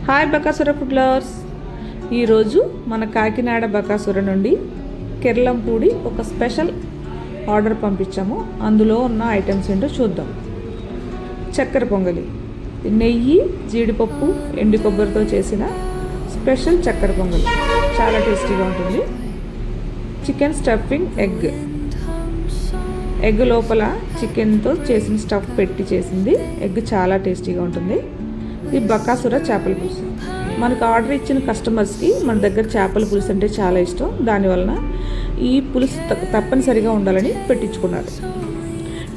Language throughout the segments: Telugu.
Hi Bakasura food lovers. ఈరోజు మన కాకినాడ బకాసుర నుండి కెర్లంపూడి ఒక స్పెషల్ ఆర్డర్ పంపించాము. అందులో ఉన్న ఐటమ్స్ ఏంటో చూద్దాం. చక్కెర పొంగలి, నెయ్యి, జీడిపప్పు, ఎండు కొబ్బరితో చేసిన స్పెషల్ చక్కెర పొంగలి చాలా టేస్టీగా ఉంటుంది. చికెన్ స్టఫింగ్ ఎగ్ లోపల చికెన్తో చేసిన స్టఫ్ పెట్టి చేసింది. ఎగ్ చాలా టేస్టీగా ఉంటుంది. ఇది బకాసుర చేపల పులుసు. మనకు ఆర్డర్ ఇచ్చిన కస్టమర్స్కి మన దగ్గర చేపల పులుసు అంటే చాలా ఇష్టం. దానివలన ఈ పులుసు తప్పనిసరిగా ఉండాలని పెట్టించుకున్నారు.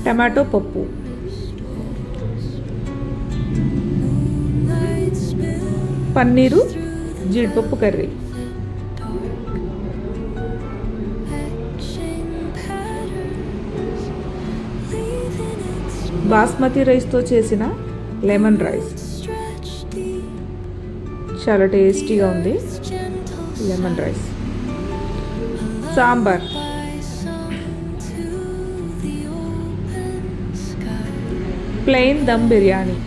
టమాటో పప్పు, పన్నీరు, జీడిపప్పు కర్రీ, బాస్మతి రైస్తో చేసిన లెమన్ రైస్ చాలా టేస్టీగా ఉంది. Lemon rice, sambar, plain dum biryani.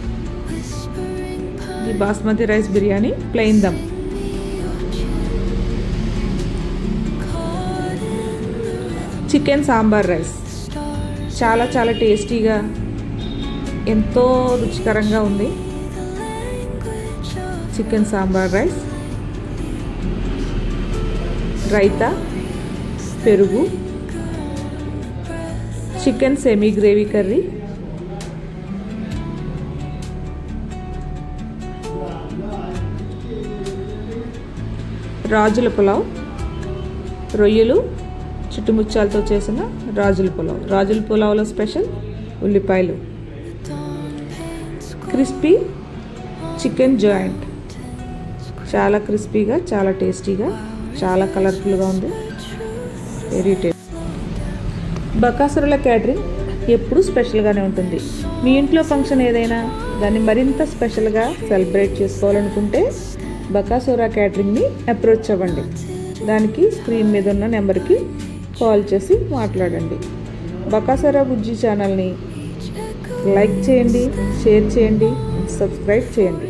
ఇది basmati rice biryani, plain dum. Chicken sambar rice చాలా చాలా టేస్టీగా, ఎంతో రుచికరంగా ఉంది. చికెన్ సాంబార్ రైస్, రైతా, పెరుగు, చికెన్ సెమీ గ్రేవీ కర్రీ, రాజుల పులావ్, రొయ్యలు, చుట్టుముచ్చాలతో చేసిన రాజుల పులావ్. రాజుల పులావ్లో స్పెషల్ ఉల్లిపాయలు, క్రిస్పీ చికెన్ జాయింట్, చాలా క్రిస్పీగా, చాలా టేస్టీగా, చాలా కలర్ఫుల్గా ఉంది. Very tasty. బకాసురల క్యాటరింగ్ ఎప్పుడూ స్పెషల్గానే ఉంటుంది. మీ ఇంట్లో ఫంక్షన్ ఏదైనా దాన్ని మరింత స్పెషల్గా సెలబ్రేట్ చేసుకోవాలనుకుంటే బకాసుర క్యాటరింగ్ని అప్రోచ్ అవ్వండి. దానికి స్క్రీన్ మీద ఉన్న నెంబర్కి కాల్ చేసి మాట్లాడండి. బకాసుర బుజ్జి ఛానల్ని లైక్ చేయండి, షేర్ చేయండి, సబ్స్క్రైబ్ చేయండి.